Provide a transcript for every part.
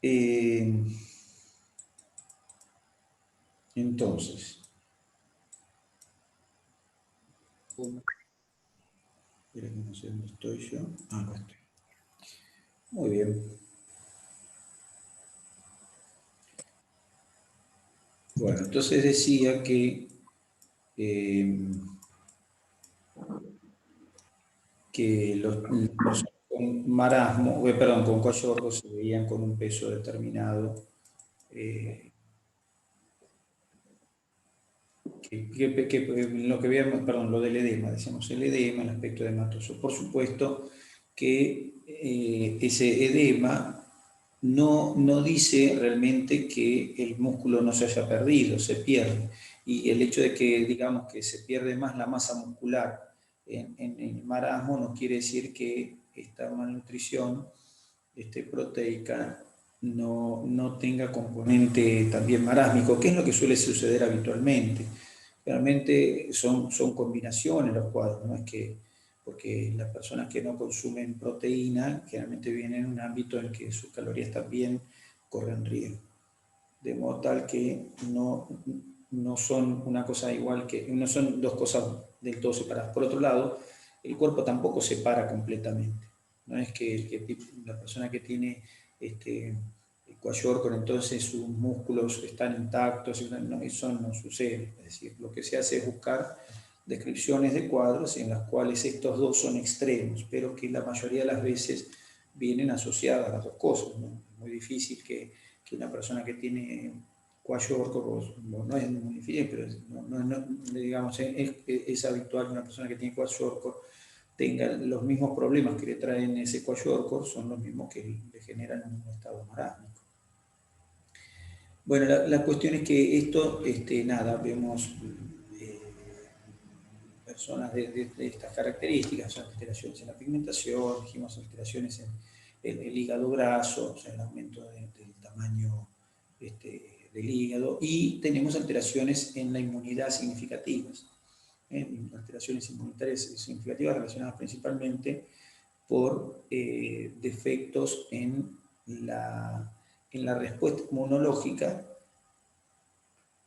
Eh, entonces, espera que no sé dónde estoy yo. Ah, acá estoy. Muy bien. Bueno, entonces decía eh, que los personas con marasmo, perdón, con Kwashiorkor se veían con un peso determinado, eh, lo que veíamos, perdón, lo del edema, decíamos el edema, el aspecto edematoso. Por supuesto que ese edema no dice realmente que el músculo no se haya perdido, se pierde. Y el hecho de que digamos que se pierde más la masa muscular en el marasmo no quiere decir que esta malnutrición proteica no tenga componente también marásmico, que es lo que suele suceder habitualmente. Realmente son combinaciones los cuadros, no es que, porque las personas que no consumen proteína generalmente vienen en un ámbito en que sus calorías también corren riesgo. De modo tal que no son una cosa igual que, no son dos cosas del todo separadas. Por otro lado, el cuerpo tampoco se para completamente. No es que la persona que tiene Kwashiorkor, entonces sus músculos están intactos, no, eso no sucede. Es decir, lo que se hace es buscar descripciones de cuadros en las cuales estos dos son extremos, pero que la mayoría de las veces vienen asociadas a las dos cosas, ¿no? Es muy difícil que una persona que tiene Kwashiorkor, no es muy difícil, pero digamos, es habitual que una persona que tiene Kwashiorkor tenga los mismos problemas que le traen ese Kwashiorkor, son los mismos que le generan un estado marásmico. Bueno, la cuestión es que esto, nada, vemos personas de estas características, alteraciones en la pigmentación, dijimos alteraciones en el hígado graso, o sea, el aumento del tamaño del hígado, y tenemos alteraciones en la inmunidad significativas, alteraciones inmunitarias significativas relacionadas principalmente por defectos en la respuesta inmunológica,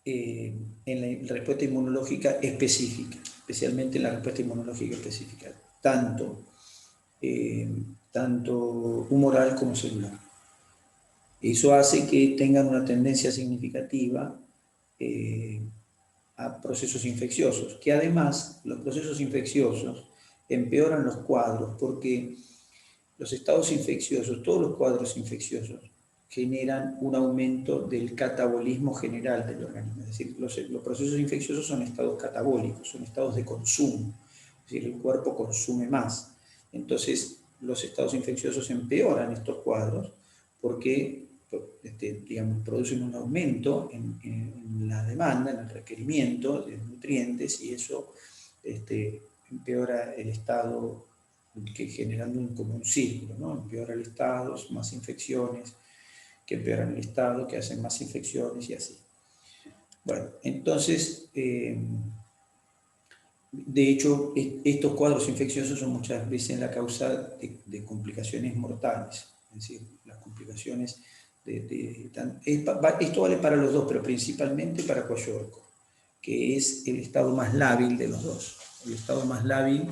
en la respuesta inmunológica específica, especialmente en la respuesta inmunológica específica, tanto, eh, tanto humoral como celular. Eso hace que tengan una tendencia significativa a procesos infecciosos, que además los procesos infecciosos empeoran los cuadros porque los estados infecciosos, todos los cuadros infecciosos, generan un aumento del catabolismo general del organismo. Es decir, los procesos infecciosos son estados catabólicos, son estados de consumo. Es decir, el cuerpo consume más. Entonces, los estados infecciosos empeoran estos cuadros porque digamos, producen un aumento en la demanda, en el requerimiento de nutrientes, y eso empeora el estado, que generando como un círculo, ¿no? Empeora el estado, más infecciones, que empeoran el estado, que hacen más infecciones y así. Bueno, entonces, de hecho, estos cuadros infecciosos son muchas veces la causa de complicaciones mortales, es decir, las complicaciones esto vale para los dos, pero principalmente para Kwashiorkor, que es el estado más lábil de los dos. El estado más lábil,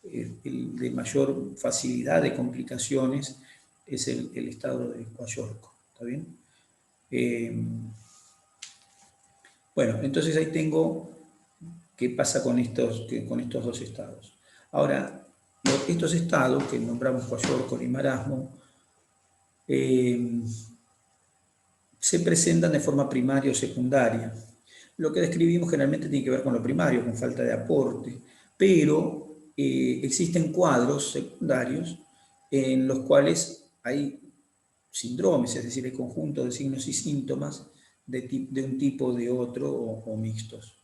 el de mayor facilidad de complicaciones, es el estado de Kwashiorkor. ¿Está bien? Bueno, entonces ahí tengo qué pasa con estos dos estados. Ahora, estos estados que nombramos Kwashiorkor y marasmo, se presentan de forma primaria o secundaria. Lo que describimos generalmente tiene que ver con lo primario, con falta de aporte, pero existen cuadros secundarios en los cuales hay síndromes, es decir, el conjunto de signos y síntomas de un tipo o de otro o mixtos.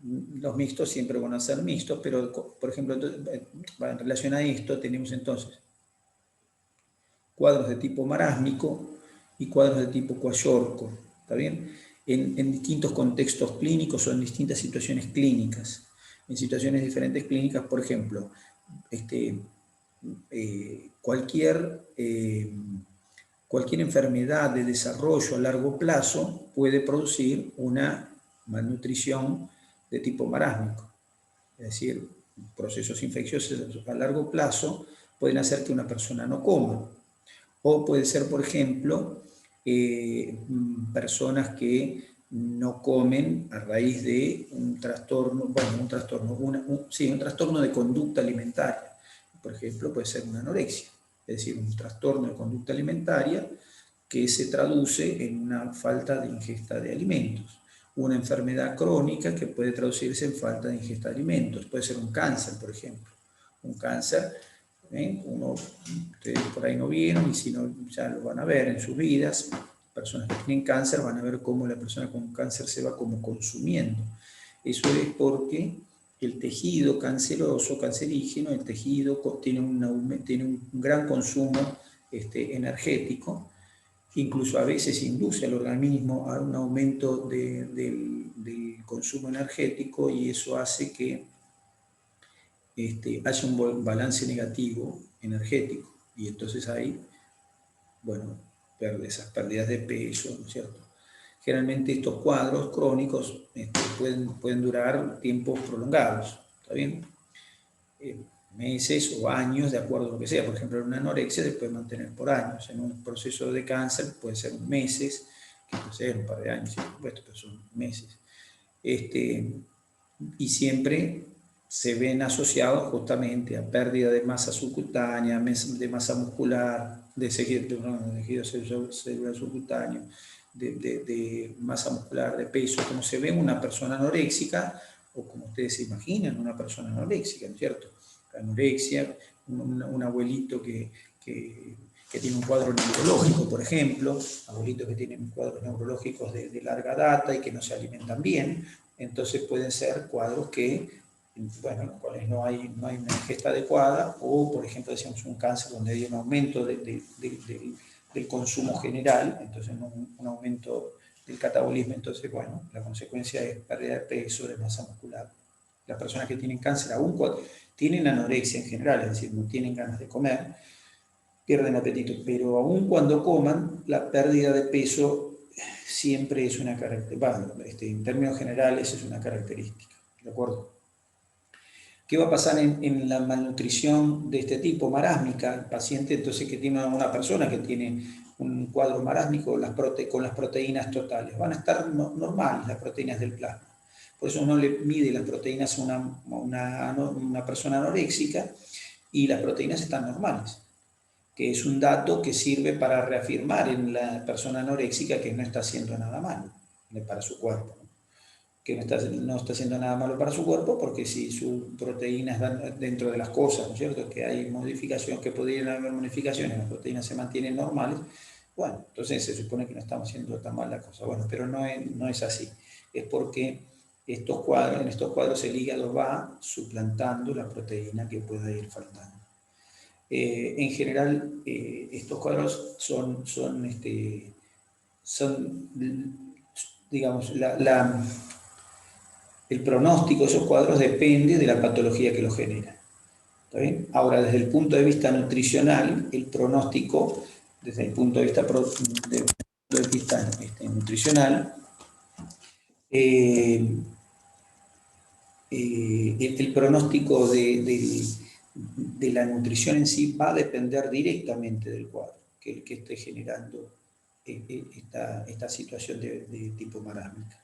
Los mixtos siempre van a ser mixtos, pero, por ejemplo, en relación a esto tenemos entonces cuadros de tipo marásmico y cuadros de tipo Kwashiorkor, ¿está bien? En distintos contextos clínicos o en distintas situaciones clínicas. En situaciones diferentes clínicas, por ejemplo, cualquier enfermedad de desarrollo a largo plazo puede producir una malnutrición de tipo marásmico. Es decir, procesos infecciosos a largo plazo pueden hacer que una persona no coma. O puede ser, por ejemplo, personas que no comen a raíz de un trastorno, un trastorno de conducta alimentaria. Por ejemplo, puede ser una anorexia, es decir, un trastorno de conducta alimentaria que se traduce en una falta de ingesta de alimentos. Una enfermedad crónica que puede traducirse en falta de ingesta de alimentos. Puede ser un cáncer, por ejemplo. Un cáncer, ustedes por ahí no vieron, y si no, ya lo van a ver en sus vidas. Personas que tienen cáncer van a ver cómo la persona con cáncer se va como consumiendo. Eso es porque el tejido canceroso, cancerígeno, el tejido tiene un gran consumo energético. Incluso a veces induce al organismo a un aumento del consumo energético, y eso hace que haya un balance negativo energético, y entonces hay, esas pérdidas de peso, ¿no es cierto? Generalmente estos cuadros crónicos pueden durar tiempos prolongados, ¿está bien? Meses o años, de acuerdo a lo que sea. Por ejemplo, en una anorexia se puede mantener por años. En un proceso de cáncer puede ser meses, que puede ser un par de años, por supuesto, pero son meses. Y siempre se ven asociados justamente a pérdida de masa subcutánea, de masa muscular, de tejido celular subcutáneo, de masa muscular, de peso, como se ve en una persona anoréxica, o como ustedes se imaginan una persona anoréxica, ¿no es cierto? La anorexia, un abuelito que tiene un cuadro neurológico, por ejemplo, abuelitos que tienen cuadros neurológicos de larga data y que no se alimentan bien. Entonces pueden ser cuadros que, en los cuales no hay una ingesta adecuada, o por ejemplo decíamos un cáncer donde hay un aumento del consumo general, entonces un aumento del catabolismo. Entonces, la consecuencia es pérdida de peso, de masa muscular. Las personas que tienen cáncer, aún cuando tienen anorexia en general, es decir, no tienen ganas de comer, pierden apetito, pero aún cuando coman, la pérdida de peso siempre es una característica, en términos generales es una característica, ¿de acuerdo? ¿Qué va a pasar en la malnutrición de este tipo, marásmica? El paciente, entonces, que tiene una persona que tiene un cuadro marásmico, con las proteínas totales, van a estar normales las proteínas del plasma. Por eso uno le mide las proteínas a una persona anoréxica, y las proteínas están normales, que es un dato que sirve para reafirmar en la persona anoréxica que no está haciendo nada malo para su cuerpo, ¿no? Que no está haciendo nada malo para su cuerpo, porque si sus proteínas dan dentro de las cosas, ¿no es cierto?, que hay modificaciones, que podrían haber modificaciones, las proteínas se mantienen normales, entonces se supone que no estamos haciendo tan mal la cosa. Pero no es así. Es porque en estos cuadros el hígado va suplantando la proteína que pueda ir faltando. En general, estos cuadros son digamos, el pronóstico de esos cuadros depende de la patología que los genera. ¿Está bien? Ahora, desde el punto de vista nutricional, el pronóstico, desde el punto de vista nutricional, el pronóstico de la nutrición en sí va a depender directamente del cuadro que esté generando esta situación de tipo marásmica.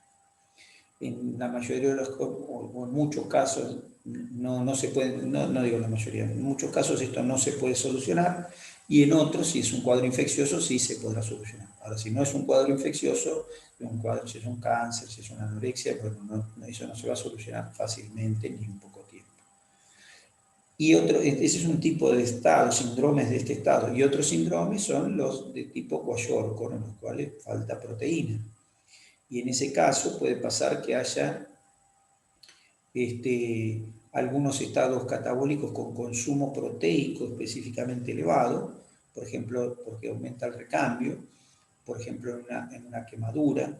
En la mayoría de los, o en muchos casos, no se puede, no digo la mayoría, en muchos casos esto no se puede solucionar, y en otros, si es un cuadro infeccioso, sí se podrá solucionar. Ahora, si no es un cuadro infeccioso, si es un cáncer, si es una anorexia, eso no se va a solucionar fácilmente ni en poco tiempo. Y ese es un tipo de estado, síndromes de este estado. Y otros síndromes son los de tipo Kwashiorkor, en los cuales falta proteína. Y en ese caso puede pasar que haya algunos estados catabólicos con consumo proteico específicamente elevado, por ejemplo, porque aumenta el recambio, por ejemplo, en una quemadura.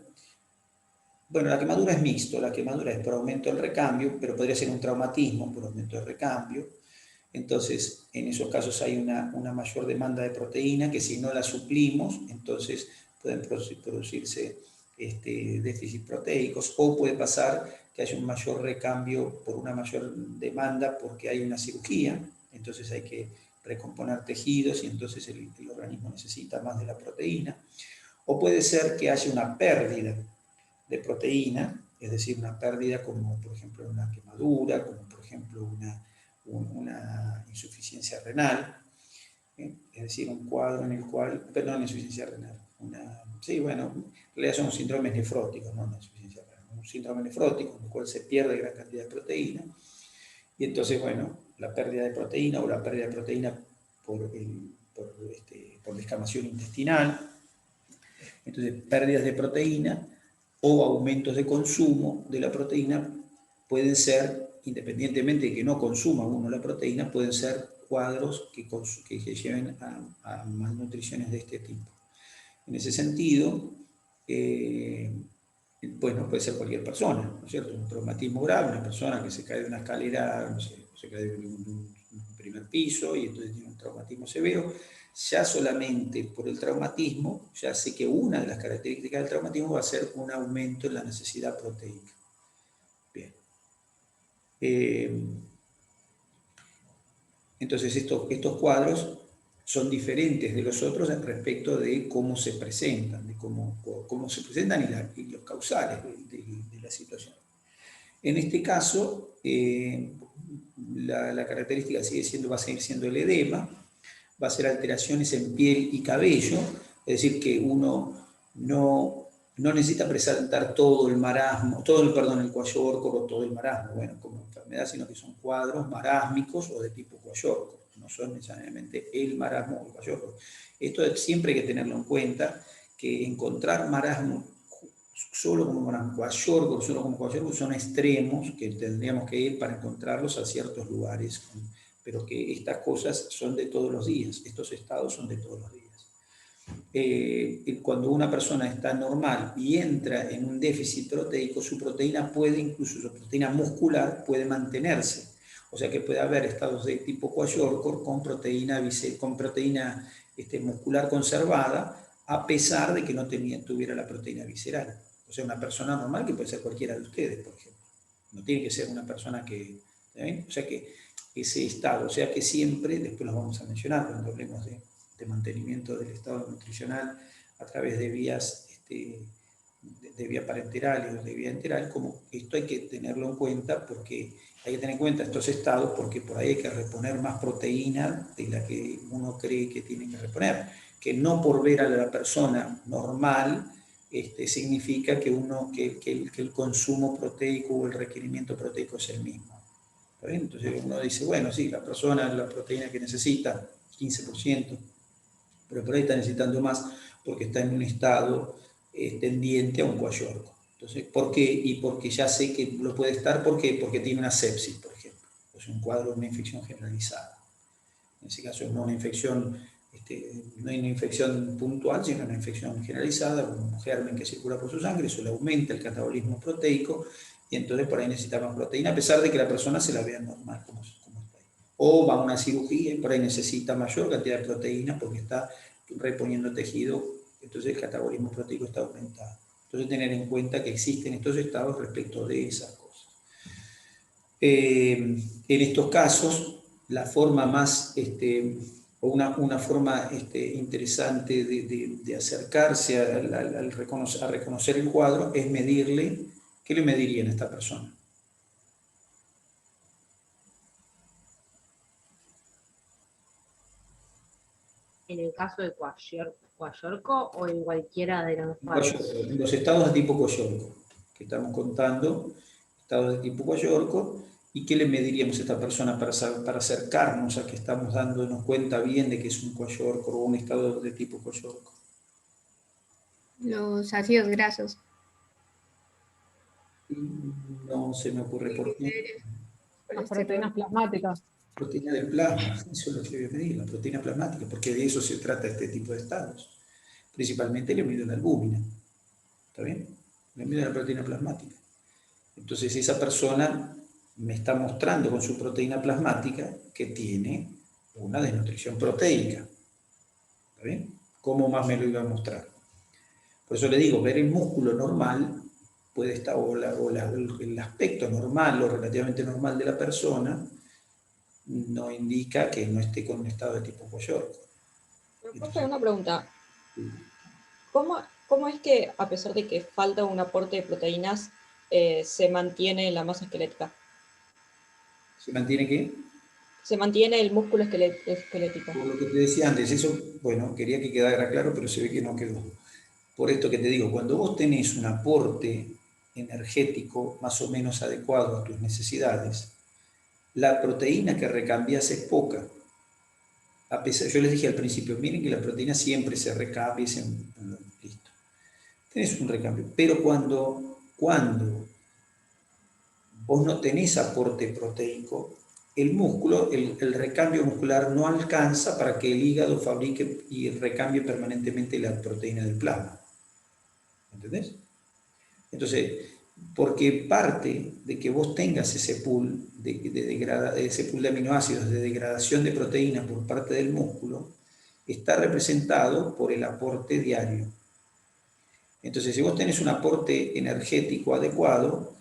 La quemadura es mixto, la quemadura es por aumento del recambio, pero podría ser un traumatismo por aumento del recambio. Entonces, en esos casos hay una mayor demanda de proteína que si no la suplimos, entonces pueden producirse déficits proteicos, o puede pasar que haya un mayor recambio por una mayor demanda porque hay una cirugía, entonces hay que recomponer tejidos y entonces el organismo necesita más de la proteína. O puede ser que haya una pérdida de proteína, es decir, una pérdida como por ejemplo una quemadura, como por ejemplo una insuficiencia renal, es decir, un cuadro en el cual, perdón, insuficiencia renal, sí, bueno, en realidad son síndromes nefróticos, no una insuficiencia renal, un síndrome nefrótico en el cual se pierde gran cantidad de proteína, y entonces, bueno, la pérdida de proteína o la pérdida de proteína por descamación intestinal, entonces pérdidas de proteína o aumentos de consumo de la proteína pueden ser, independientemente de que no consuma uno la proteína, pueden ser cuadros que lleven a malnutriciones de este tipo. En ese sentido, bueno, puede ser cualquier persona, ¿no es cierto? Un traumatismo grave, una persona que se cae de una escalera, no sé, se cae de un primer piso y entonces tiene un traumatismo severo, ya solamente por el traumatismo, ya sé que una de las características del traumatismo va a ser un aumento en la necesidad proteica. Bien. Entonces estos cuadros son diferentes de los otros respecto de cómo se presentan, de cómo se presentan y los causales de la situación. En este caso, la característica va a seguir siendo el edema, va a ser alteraciones en piel y cabello, es decir, que uno no necesita presentar todo el marasmo, el kwashiorkor o todo el marasmo, bueno, como enfermedad, sino que son cuadros marásmicos o de tipo kwashiorkor, no son necesariamente el marasmo o el kwashiorkor. Esto siempre hay que tenerlo en cuenta, que encontrar marasmo solo como kwashiorkor, solo como kwashiorkor son extremos que tendríamos que ir para encontrarlos a ciertos lugares, pero que estas cosas son de todos los días, estos estados son de todos los días. Cuando una persona está normal y entra en un déficit proteico, su proteína puede, incluso su proteína muscular, puede mantenerse. O sea que puede haber estados de tipo kwashiorkor con proteína muscular conservada, a pesar de que no tuviera la proteína visceral. O sea, una persona normal que puede ser cualquiera de ustedes, por ejemplo. No tiene que ser una persona que... ¿saben? O sea que ese estado, o sea que siempre, después los vamos a mencionar cuando hablemos de mantenimiento del estado nutricional a través de vías de vía parenteral o de vía enteral, como esto hay que tenerlo en cuenta porque hay que tener en cuenta estos estados porque por ahí hay que reponer más proteína de la que uno cree que tiene que reponer, que no por ver a la persona normal significa que el consumo proteico o el requerimiento proteico es el mismo. Entonces uno dice, bueno, sí, la persona la proteína que necesita, 15%, pero por ahí está necesitando más porque está en un estado tendiente a un kwashiorkor. Entonces, ¿por qué? Y porque ya sé que lo puede estar, ¿por qué? Porque tiene una sepsis, por ejemplo. Es un cuadro de una infección generalizada. En ese caso no una infección, no hay una infección puntual, sino una infección generalizada, un germen que circula por su sangre, eso le aumenta el catabolismo proteico, y entonces por ahí necesita más proteína, a pesar de que la persona se la vea normal como está ahí. O va a una cirugía y por ahí necesita mayor cantidad de proteína porque está reponiendo tejido, entonces el catabolismo proteico está aumentado. Entonces tener en cuenta que existen estos estados respecto de esas cosas. En estos casos, la forma más, o una forma interesante de acercarse a reconocer el cuadro es medirle, ¿qué le medirían a esta persona? En el caso de kwashiorkor o en cualquiera de los cuadros. En los estados de tipo kwashiorkor, que estamos contando, estados de tipo kwashiorkor, ¿y qué le mediríamos a esta persona para acercarnos a que estamos dándonos cuenta bien de que es un kwashiorkor o un estado de tipo kwashiorkor? Los ácidos grasos. No se me ocurre por qué. Las proteínas plasmáticas. Proteína del plasma, eso es lo que voy a medir, la proteína plasmática, porque de eso se trata este tipo de estados. Principalmente le mido la albúmina, ¿está bien? Le mido la proteína plasmática. Entonces esa persona me está mostrando con su proteína plasmática que tiene una desnutrición proteica. ¿Está bien? ¿Cómo más me lo iba a mostrar? Por eso le digo, ver el músculo normal puede estar, el aspecto normal o relativamente normal de la persona no indica que no esté con un estado de tipo Kwashiorkor. Me pasa una pregunta. ¿Cómo es que, a pesar de que falta un aporte de proteínas, se mantiene la masa esquelética? ¿Se mantiene qué? Se mantiene el músculo esquelético. Por lo que te decía antes, eso, bueno, quería que quedara claro, pero se ve que no quedó. Por esto que te digo, cuando vos tenés un aporte energético más o menos adecuado a tus necesidades, la proteína que recambias es poca. A pesar, yo les dije al principio, miren que la proteína siempre se recambia, listo. Tenés un recambio. Pero cuando vos no tenés aporte proteico, el músculo, el recambio muscular no alcanza para que el hígado fabrique y recambie permanentemente la proteína del plasma. ¿Entendés? Entonces, porque parte de que vos tengas ese pool ese pool de aminoácidos de degradación de proteína por parte del músculo, está representado por el aporte diario. Entonces, si vos tenés un aporte energético adecuado,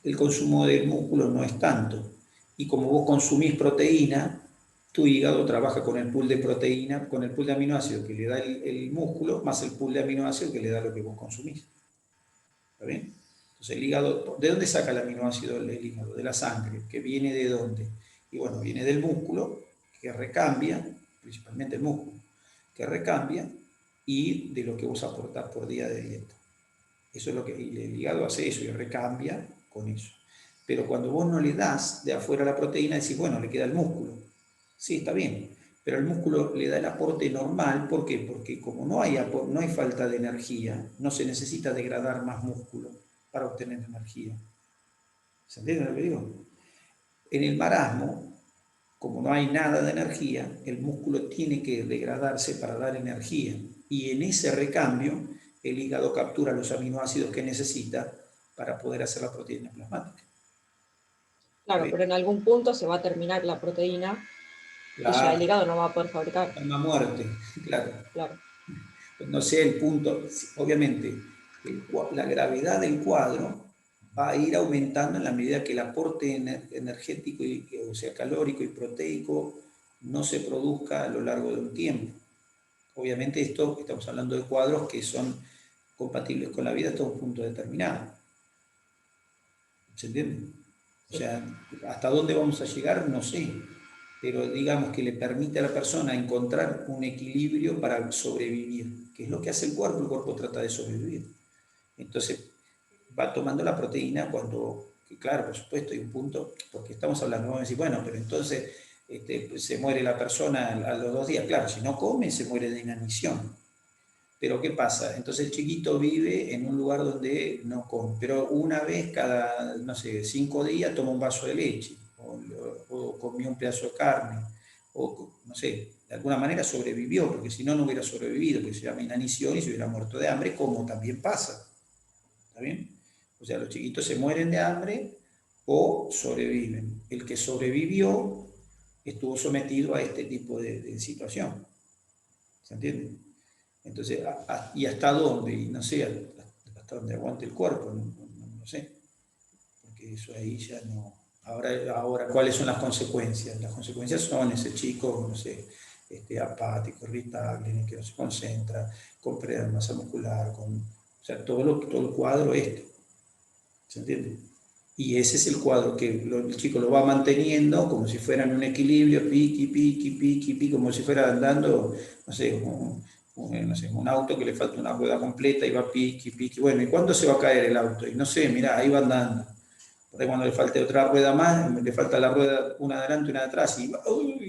el consumo del músculo no es tanto. Y como vos consumís proteína, tu hígado trabaja con el pool de proteína, con el pool de aminoácidos que le da el músculo, más el pool de aminoácidos que le da lo que vos consumís. ¿Está bien? Entonces el hígado, ¿de dónde saca el aminoácido el hígado? De la sangre, que viene de dónde. Y bueno, viene del músculo, que recambia, principalmente el músculo, que recambia, y de lo que vos aportás por día de dieta. Eso es lo que el hígado hace eso y recambia con eso. Pero cuando vos no le das de afuera la proteína, decís, bueno, le queda el músculo. Sí, está bien, pero el músculo le da el aporte normal. ¿Por qué? Porque como no hay falta de energía, no se necesita degradar más músculo para obtener energía. ¿Se entiende lo que digo? En el marasmo, como no hay nada de energía, el músculo tiene que degradarse para dar energía. Y en ese recambio, el hígado captura los aminoácidos que necesita para poder hacer la proteína plasmática. Claro, pero en algún punto se va a terminar la proteína y ya el hígado no va a poder fabricar. Una muerte, claro. Claro. No sé el punto, obviamente, la gravedad del cuadro va a ir aumentando en la medida que el aporte energético, o sea, calórico y proteico, no se produzca a lo largo de un tiempo. Obviamente esto, estamos hablando de cuadros que son compatibles con la vida hasta un punto determinado. ¿Se entiende? O sea, hasta dónde vamos a llegar, no sé, pero digamos que le permite a la persona encontrar un equilibrio para sobrevivir, que es lo que hace el cuerpo trata de sobrevivir. Entonces, va tomando la proteína cuando, claro, por supuesto, hay un punto, porque estamos hablando, vamos a decir, bueno, pero entonces pues se muere la persona a los 2 días. Claro, si no come, se muere de inanición. Pero ¿qué pasa? Entonces el chiquito vive en un lugar donde no come, pero una vez cada, no sé, 5 días toma un vaso de leche, o comió un pedazo de carne, o no sé, de alguna manera sobrevivió, porque si no, no hubiera sobrevivido, porque se llama inanición y se hubiera muerto de hambre, como también pasa. ¿Está bien? O sea, los chiquitos se mueren de hambre o sobreviven. El que sobrevivió estuvo sometido a este tipo de situación. ¿Se entiende? Entonces, ¿y hasta dónde? Y no sé, hasta dónde aguante el cuerpo, no sé. Porque eso ahí ya no. Ahora, ¿cuáles son las consecuencias? Las consecuencias son ese chico, no sé, apático, irritable, que no se concentra, con pérdida de masa muscular, o sea, todo el cuadro ¿se entiende? Y ese es el cuadro que el chico lo va manteniendo como si fuera en un equilibrio, piqui, como si fuera andando, no sé, un auto que le falta una rueda completa y va piqui. Bueno, ¿y cuándo se va a caer el auto? Y no sé, mirá, ahí va andando. Por ahí cuando le falte otra rueda más, le falta la rueda, una adelante y una de atrás, y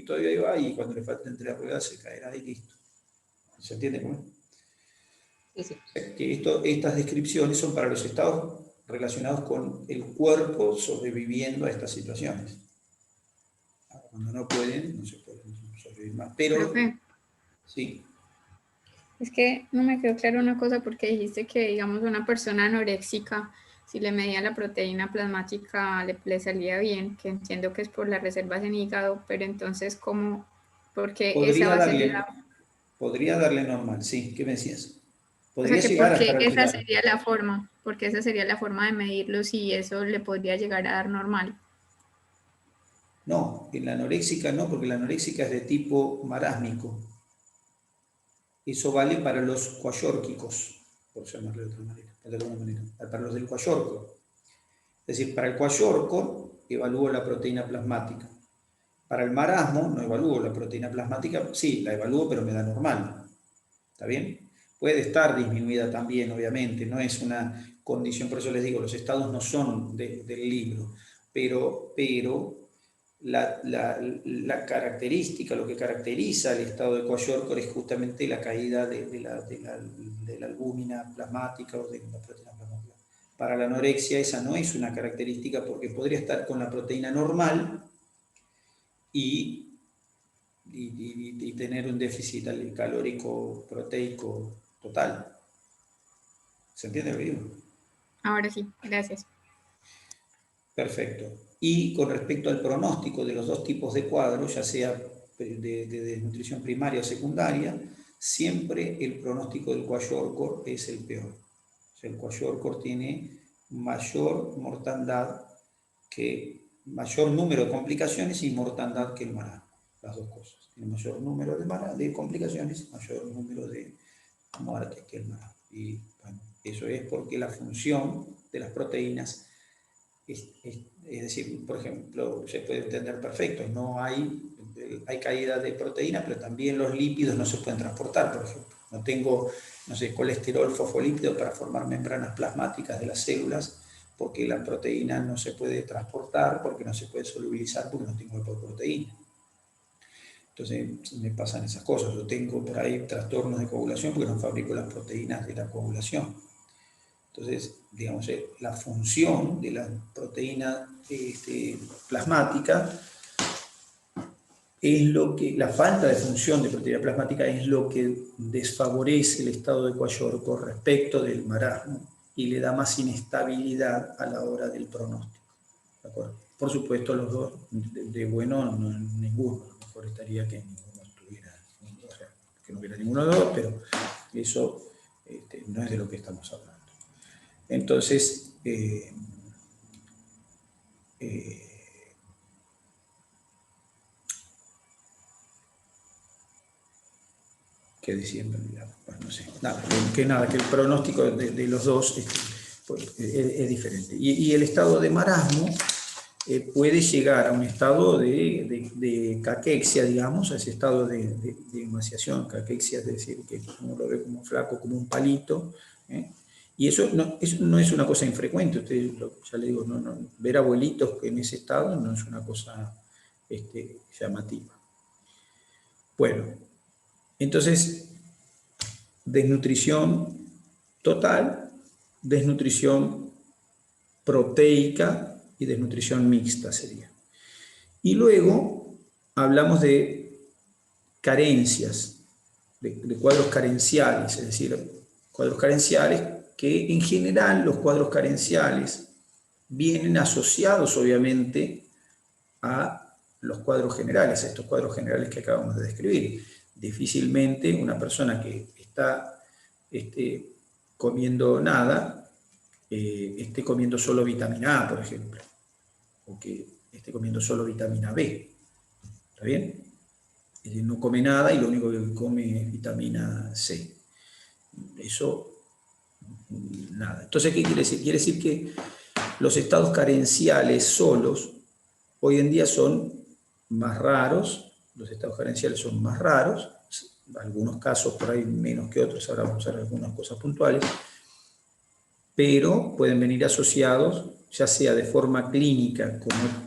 todavía ahí va, y cuando le falten 3 ruedas se caerá y listo. ¿Se entiende cómo es? Sí. Que estas descripciones son para los estados relacionados con el cuerpo sobreviviendo a estas situaciones. Cuando no pueden, no se pueden sobrevivir más. Pero, profe, sí. es que no me quedó claro una cosa porque dijiste que, digamos, una persona anoréxica si le medía la proteína plasmática le salía bien, que entiendo que es por las reservas en hígado, pero entonces, ¿cómo? Porque esa va a ser podría darle normal, sí, ¿qué me decías? O sea, Podría que llegar a porque estar esa alterado. sería la forma, porque esa sería la forma de medirlo si eso le podría llegar a dar normal. No, en la anoréxica no, porque la anoréxica es de tipo marásmico. Eso vale para los cuayórquicos, por llamarle de alguna manera, para los del cuayórco. Es decir, para el cuayórco evalúo la proteína plasmática. Para el marasmo no evalúo la proteína plasmática, sí, la evalúo, pero me da normal. ¿Está bien? Puede estar disminuida también, obviamente, no es una condición, por eso les digo, los estados no son del libro, pero la característica, lo que caracteriza el estado de Kwashiorkor es justamente la caída de la albúmina plasmática o de la proteína plasmática. Para la anorexia esa no es una característica porque podría estar con la proteína normal y tener un déficit calórico proteico total. ¿Se entiende lo que digo? Ahora sí, gracias. Perfecto. Y con respecto al pronóstico de los dos tipos de cuadros, ya sea de desnutrición primaria o secundaria, siempre el pronóstico del Kwashiorkor es el peor. O sea, el Kwashiorkor tiene mayor mortandad, mayor número de complicaciones y mortandad que el marasmo. Las dos cosas. Tiene mayor número de complicaciones, mayor número de muerte que el marasmo. Y bueno, eso es porque la función de las proteínas es decir, por ejemplo, se puede entender perfecto, no hay caída de proteína, pero también los lípidos no se pueden transportar, por ejemplo. No tengo, no sé, colesterol, fosfolípido para formar membranas plasmáticas de las células, porque la proteína no se puede transportar, porque no se puede solubilizar, porque no tengo lipoproteína. Entonces me pasan esas cosas. Yo tengo por ahí trastornos de coagulación porque no fabrico las proteínas de la coagulación. Entonces, digamos, la función de la proteína plasmática es lo que, la falta de función de proteína plasmática es lo que desfavorece el estado de Kwashiorkor respecto del marasmo y le da más inestabilidad a la hora del pronóstico. ¿De acuerdo? Por supuesto, los dos, de bueno, no, ninguno. A lo mejor estaría que ninguno estuviera, o sea, que no hubiera ninguno de los dos, pero eso no es de lo que estamos hablando. Entonces, ¿qué decía en realidad? Bueno, no sé, que el pronóstico de los dos pues, es diferente. Y el estado de marasmo puede llegar a un estado de caquexia, digamos, a ese estado de emaciación. Caquexia es decir, que uno lo ve como flaco, como un palito, y eso no es una cosa infrecuente. Usted, ya le digo, ver abuelitos en ese estado no es una cosa llamativa. Bueno, entonces, desnutrición total, desnutrición proteica y desnutrición mixta sería. Y luego hablamos de carencias, de cuadros carenciales, es decir, cuadros carenciales que en general los cuadros carenciales vienen asociados obviamente a los cuadros generales, a estos cuadros generales que acabamos de describir. Difícilmente una persona que está comiendo nada, esté comiendo solo vitamina A, por ejemplo, o que esté comiendo solo vitamina B. ¿Está bien? No come nada y lo único que come es vitamina C. Eso, nada. Entonces, ¿qué quiere decir? Quiere decir que los estados carenciales solos hoy en día son más raros, los estados carenciales son más raros, algunos casos por ahí menos que otros, ahora vamos a ver algunas cosas puntuales, pero pueden venir asociados ya sea de forma clínica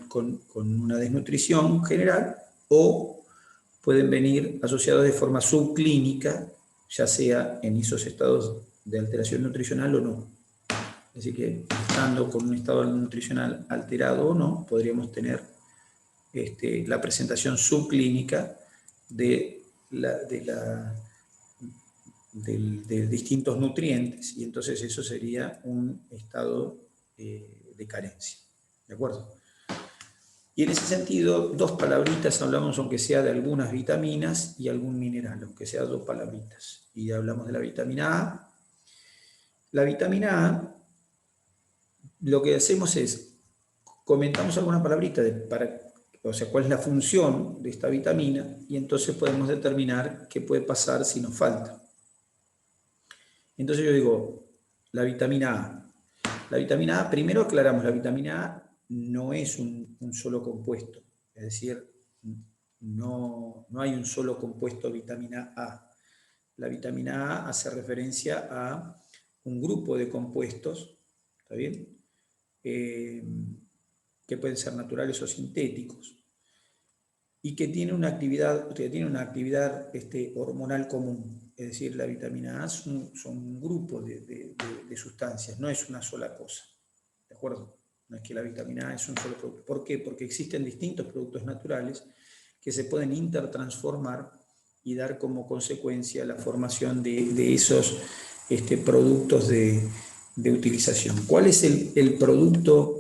con una desnutrición general o pueden venir asociados de forma subclínica, ya sea en esos estados de alteración nutricional o no. Así que estando con un estado nutricional alterado o no, podríamos tener la presentación subclínica de distintos nutrientes, y entonces eso sería un estado de carencia. ¿De acuerdo? Y en ese sentido, 2 palabritas hablamos, aunque sea de algunas vitaminas y algún mineral, aunque sea 2 palabritas. Y hablamos de la vitamina A. La vitamina A, lo que hacemos es, comentamos alguna palabrita o sea, cuál es la función de esta vitamina, y entonces podemos determinar qué puede pasar si nos falta. Entonces yo digo, la vitamina A. La vitamina A, primero aclaramos, la vitamina A no es un solo compuesto, es decir, no hay un solo compuesto vitamina A. La vitamina A hace referencia a un grupo de compuestos, ¿está bien? Que pueden ser naturales o sintéticos, y que tiene una actividad hormonal común. Es decir, la vitamina A son un grupo de sustancias, no es una sola cosa. ¿De acuerdo? No es que la vitamina A es un solo producto. ¿Por qué? Porque existen distintos productos naturales que se pueden intertransformar y dar como consecuencia la formación de esos productos de utilización. ¿Cuál es el producto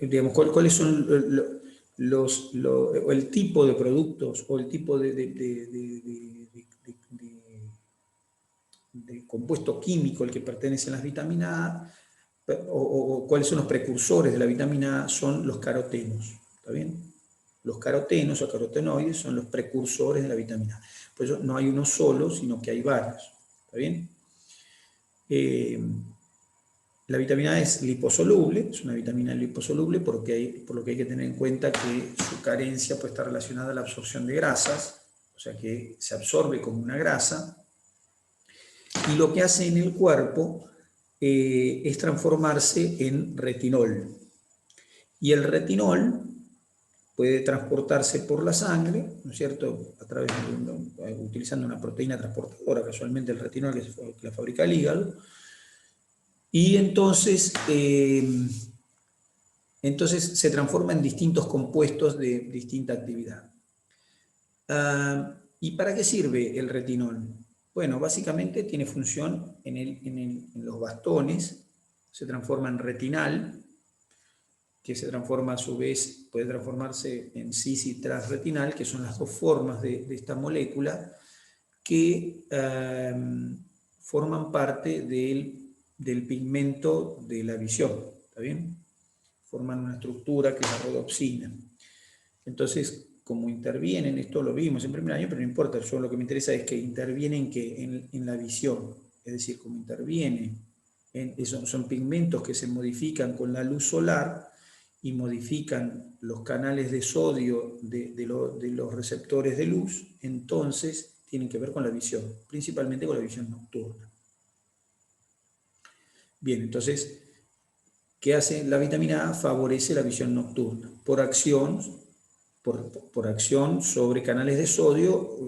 digamos, cuáles son el tipo de productos o el tipo de compuesto químico al que pertenecen las vitaminas A, o cuáles son los precursores de la vitamina A? Son los carotenos, ¿está bien? Los carotenos o carotenoides son los precursores de la vitamina A. Por eso no hay uno solo, sino que hay varios, ¿está bien? La vitamina A es liposoluble, es una vitamina liposoluble por lo que hay que tener en cuenta que su carencia puede estar relacionada a la absorción de grasas, o sea que se absorbe como una grasa, y lo que hace en el cuerpo es transformarse en retinol. Y el retinol puede transportarse por la sangre, ¿no es cierto?, utilizando una proteína transportadora, casualmente el retinol que la fabrica el hígado. Y entonces se transforma en distintos compuestos de distinta actividad. ¿Y para qué sirve el retinol? Bueno, básicamente tiene función en los bastones, se transforma en retinal, que se transforma a su vez, puede transformarse en cis y transretinal, que son las 2 formas de esta molécula, que forman parte del pigmento de la visión, ¿está bien? Forman una estructura que es la rodopsina. Entonces, como intervienen, esto lo vimos en primer año, pero no importa, yo lo que me interesa es que intervienen en la visión, es decir, como intervienen, son pigmentos que se modifican con la luz solar y modifican los canales de sodio de los receptores de luz, entonces tienen que ver con la visión, principalmente con la visión nocturna. Bien, entonces, ¿qué hace la vitamina A? Favorece la visión nocturna por acción sobre canales de sodio,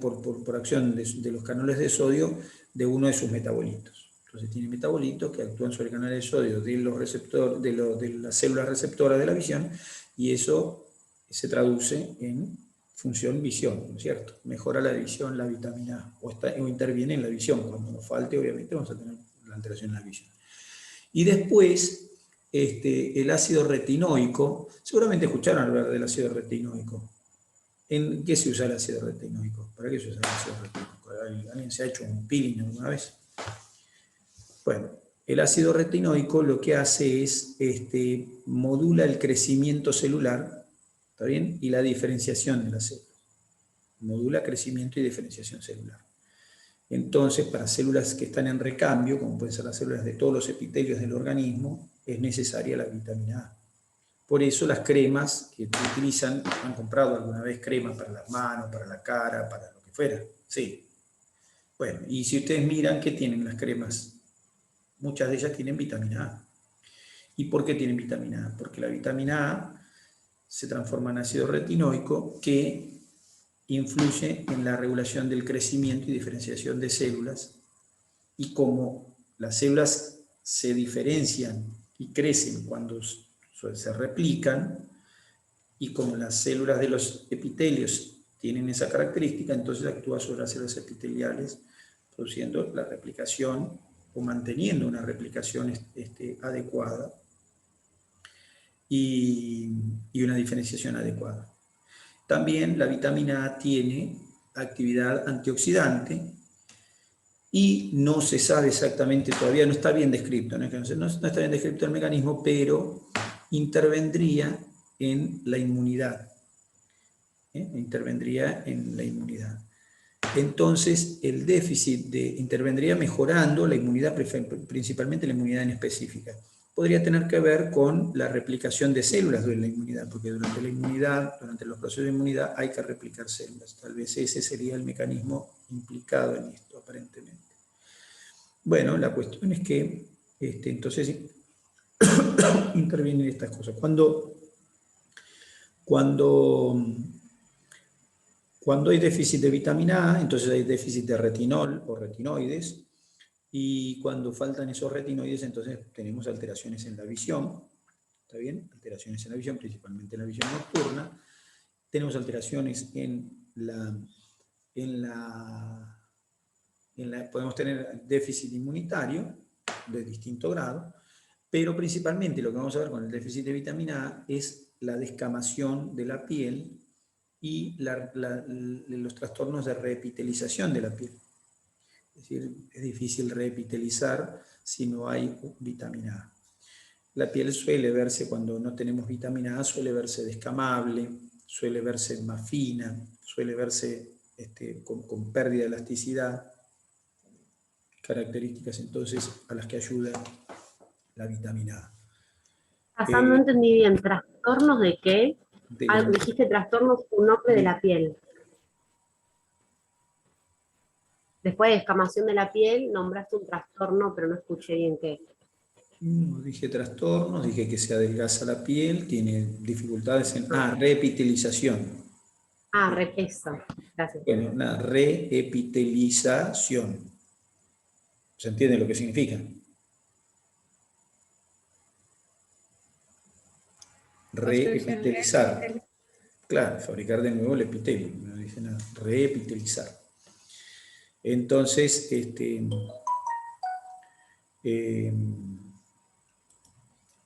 por acción de los canales de sodio de uno de sus metabolitos. Entonces tiene metabolitos que actúan sobre canales de sodio de las células receptoras de la visión, y eso se traduce en función visión, ¿no es cierto? Mejora la visión, la vitamina A, o interviene en la visión. Cuando nos falte, obviamente, vamos a tener la alteración en la visión. Y después, el ácido retinoico, seguramente escucharon hablar del ácido retinoico. ¿En qué se usa el ácido retinoico? ¿Para qué se usa el ácido retinoico? ¿Alguien se ha hecho un peeling alguna vez? Bueno, el ácido retinoico lo que hace es modula el crecimiento celular, ¿está bien? Y la diferenciación de las células. Modula crecimiento y diferenciación celular. Entonces, para células que están en recambio, como pueden ser las células de todos los epitelios del organismo, es necesaria la vitamina A. Por eso las cremas que utilizan, ¿han comprado alguna vez cremas para las manos, para la cara, para lo que fuera? Sí. Bueno, y si ustedes miran, ¿qué tienen las cremas? Muchas de ellas tienen vitamina A. ¿Y por qué tienen vitamina A? Porque la vitamina A se transforma en ácido retinoico que influye en la regulación del crecimiento y diferenciación de células, y como las células se diferencian y crecen cuando se replican, y como las células de los epitelios tienen esa característica, entonces actúa sobre las células epiteliales produciendo la replicación o manteniendo una replicación adecuada y una diferenciación adecuada. También la vitamina A tiene actividad antioxidante y no se sabe exactamente, todavía no está bien descrito, no está bien descrito el mecanismo, pero intervendría en la inmunidad. Intervendría en la inmunidad. Entonces, el déficit intervendría mejorando la inmunidad, principalmente la inmunidad en específica. Podría tener que ver con la replicación de células de la inmunidad, porque durante la inmunidad, durante los procesos de inmunidad, hay que replicar células. Tal vez ese sería el mecanismo implicado en esto, aparentemente. Bueno, la cuestión es que entonces intervienen estas cosas. Cuando hay déficit de vitamina A, entonces hay déficit de retinol o retinoides, y cuando faltan esos retinoides, entonces tenemos alteraciones en la visión, ¿está bien? Alteraciones en la visión, principalmente en la visión nocturna. Tenemos alteraciones podemos tener déficit inmunitario de distinto grado, pero principalmente lo que vamos a ver con el déficit de vitamina A es la descamación de la piel y los trastornos de reepitelización de la piel. Es decir, es difícil reepitelizar si no hay vitamina A. La piel suele verse, cuando no tenemos vitamina A, suele verse descamable, suele verse más fina, suele verse con pérdida de elasticidad, características entonces a las que ayuda la vitamina A. Pasando, no entendí bien, ¿trastornos de qué? Dijiste trastornos, un nombre de la piel. Después de descamación de la piel, nombraste un trastorno, pero no escuché bien qué. No dije trastornos, dije que se adelgaza la piel, tiene dificultades en reepitelización. Eso, gracias. Bueno, una reepitelización. ¿Se entiende lo que significa? Reepitelizar. Claro, fabricar de nuevo el epitelio, no dice nada. Reepitelizar. Entonces,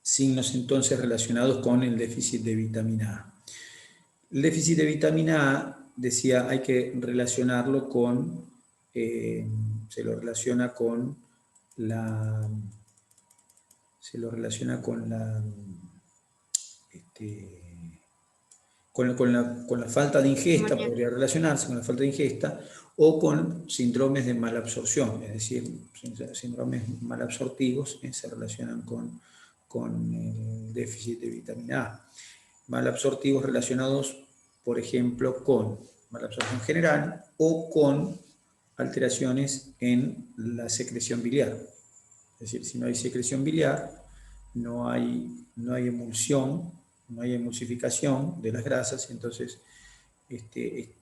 signos entonces relacionados con el déficit de vitamina A. El déficit de vitamina A, decía, hay que relacionarlo con, se lo relaciona con la falta de ingesta, podría relacionarse con la falta de ingesta, o con síndromes de malabsorción, es decir, síndromes malabsortivos se relacionan con el déficit de vitamina A. Malabsortivos relacionados, por ejemplo, con malabsorción general o con alteraciones en la secreción biliar. Es decir, si no hay secreción biliar, no hay emulsión, no hay emulsificación de las grasas, entonces es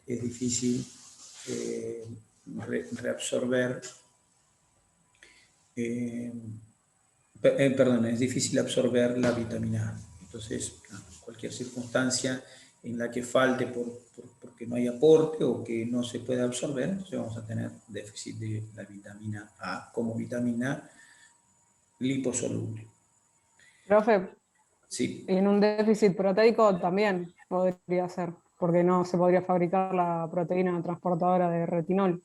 difícil reabsorber, es difícil absorber la vitamina A. Entonces, cualquier circunstancia en la que falte porque no hay aporte o que no se pueda absorber, entonces vamos a tener déficit de la vitamina A como vitamina liposoluble. Profe, Sí. en un déficit proteico también podría ser, porque no se podría fabricar la proteína transportadora de retinol.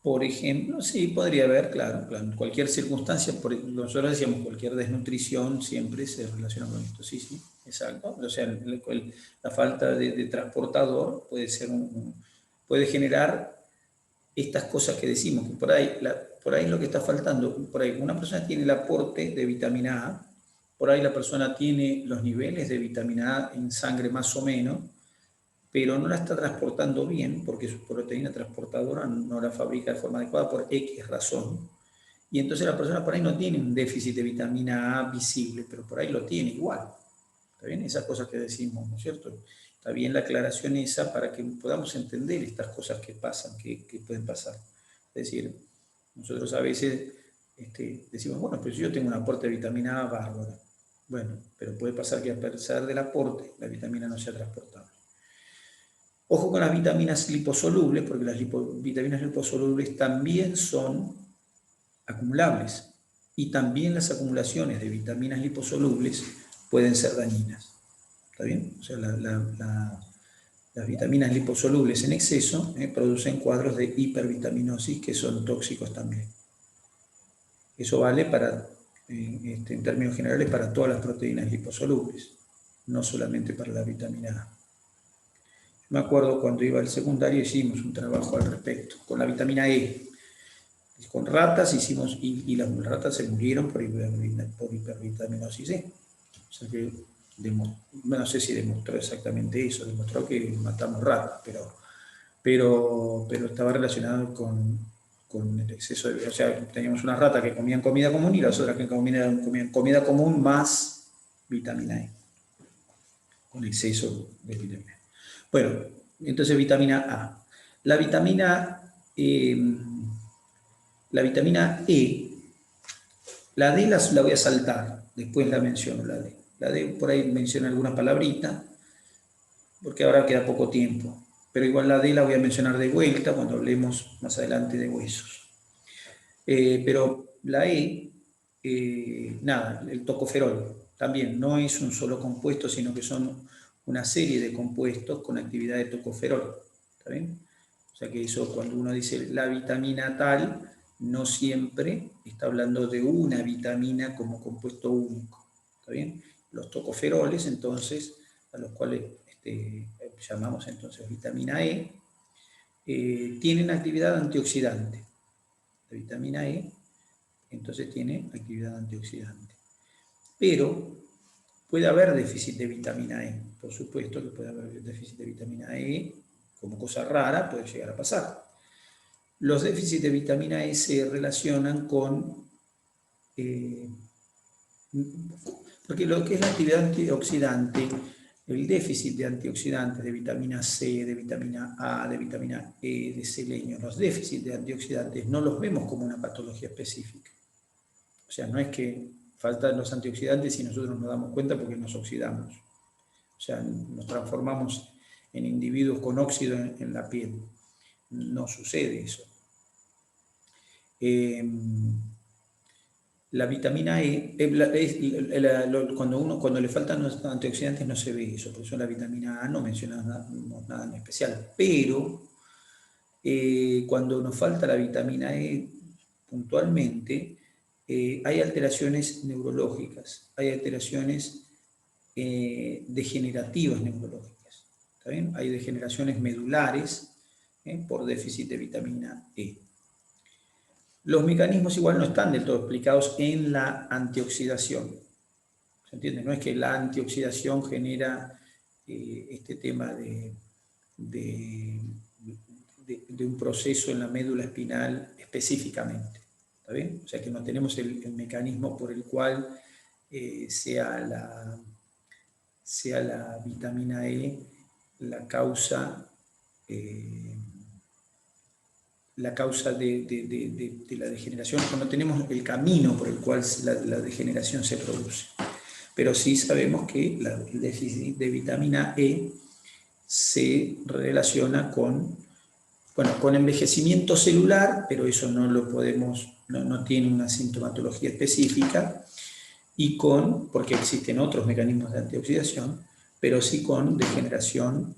Por ejemplo, sí, podría haber, claro, cualquier circunstancia, nosotros decíamos cualquier desnutrición siempre se relaciona con esto, sí, exacto. O sea, la falta de transportador puede ser puede generar estas cosas que decimos, que por ahí lo que está faltando, por ahí una persona tiene el aporte de vitamina A, por ahí la persona tiene los niveles de vitamina A en sangre más o menos, pero no la está transportando bien porque su proteína transportadora no la fabrica de forma adecuada por X razón. Y entonces la persona por ahí no tiene un déficit de vitamina A visible, pero por ahí lo tiene igual. ¿Está bien? Esas cosas que decimos, ¿no es cierto? Está bien la aclaración esa para que podamos entender estas cosas que pasan, que pueden pasar. Es decir, nosotros a veces decimos, bueno, pero si yo tengo un aporte de vitamina A bárbaro. Bueno, pero puede pasar que a pesar del aporte, la vitamina no sea transportable. Ojo con las vitaminas liposolubles, porque las vitaminas liposolubles también son acumulables. Y también las acumulaciones de vitaminas liposolubles pueden ser dañinas. ¿Está bien? O sea, las vitaminas liposolubles en exceso producen cuadros de hipervitaminosis que son tóxicos también. Eso vale para, en términos generales, para todas las proteínas liposolubles, no solamente para la vitamina A. Me acuerdo cuando iba al secundario hicimos un trabajo al respecto, con la vitamina E. Con ratas hicimos, y las ratas se murieron por hipervitaminosis C. O sea que, no sé si demostró exactamente eso, demostró que matamos ratas, pero estaba relacionado con el exceso de... O sea, teníamos unas ratas que comían comida común y las otras que comían comida común más vitamina E, con exceso de vitamina E. Bueno, entonces vitamina A. La vitamina E, la D la voy a saltar, después la menciono, la D. La D por ahí menciona alguna palabrita, porque ahora queda poco tiempo. Pero igual la D la voy a mencionar de vuelta cuando hablemos más adelante de huesos. Pero la E, nada, el tocoferol, también no es un solo compuesto, sino que son una serie de compuestos con actividad de tocoferol. ¿Está bien? O sea que eso, cuando uno dice la vitamina tal, no siempre está hablando de una vitamina como compuesto único. ¿Está bien? Los tocoferoles, entonces, a los cuales llamamos entonces vitamina E, tienen actividad antioxidante. La vitamina E, entonces tiene actividad antioxidante. Pero puede haber déficit de vitamina E, por supuesto que puede haber déficit de vitamina E, como cosa rara puede llegar a pasar. Los déficits de vitamina E se relacionan con... porque lo que es la actividad antioxidante, el déficit de antioxidantes, de vitamina C, de vitamina A, de vitamina E, de selenio, los déficits de antioxidantes no los vemos como una patología específica. O sea, no es que faltan los antioxidantes y nosotros nos damos cuenta porque nos oxidamos. O sea, nos transformamos en individuos con óxido en la piel. No sucede eso. La vitamina E, cuando le faltan los antioxidantes no se ve eso, por eso la vitamina A no menciona nada en especial. Pero cuando nos falta la vitamina E puntualmente, hay alteraciones neurológicas, hay alteraciones degenerativas neurológicas. ¿Está bien? Hay degeneraciones medulares por déficit de vitamina E. Los mecanismos igual no están del todo explicados en la antioxidación. ¿Se entiende? No es que la antioxidación genera este tema de un proceso en la médula espinal específicamente. ¿Está bien? O sea que no tenemos el mecanismo por el cual sea la vitamina E la causa de la degeneración, no tenemos el camino por el cual la degeneración se produce. Pero sí sabemos que el déficit de vitamina E se relaciona con envejecimiento celular, pero eso no lo podemos, no tiene una sintomatología específica, y porque existen otros mecanismos de antioxidación, pero sí con degeneración,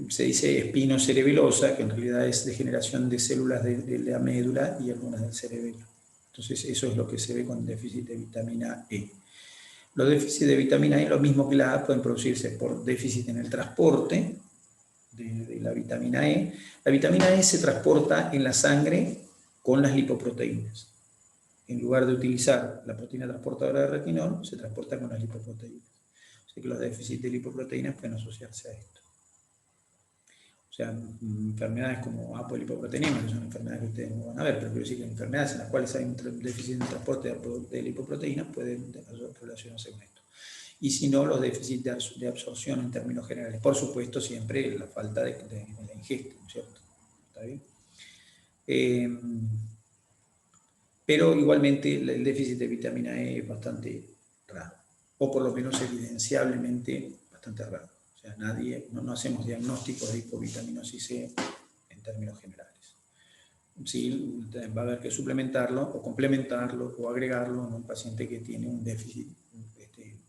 se dice espinocerebelosa, que en realidad es degeneración de células de la médula y algunas del cerebelo. Entonces eso es lo que se ve con déficit de vitamina E. Los déficits de vitamina E, lo mismo que la A, pueden producirse por déficit en el transporte de la vitamina E. La vitamina E se transporta en la sangre con las lipoproteínas. En lugar de utilizar la proteína transportadora de retinol, se transporta con las lipoproteínas. Así que los déficits de lipoproteínas pueden asociarse a esto. O sea, enfermedades como apolipoproteinemia, que son enfermedades que ustedes no van a ver, pero quiero decir que enfermedades en las cuales hay un déficit en el transporte de lipoproteínas pueden relacionarse con esto. Y si no, los déficits de absorción en términos generales. Por supuesto, siempre la falta de la ingesta, ¿no es cierto? ¿Está bien? Pero igualmente el déficit de vitamina E es bastante raro, o por lo menos evidenciablemente bastante raro. O sea, no hacemos diagnósticos de hipovitaminosis C en términos generales. Sí, va a haber que suplementarlo o complementarlo o agregarlo en un paciente que tiene un déficit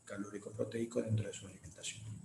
calórico proteico dentro de su alimentación.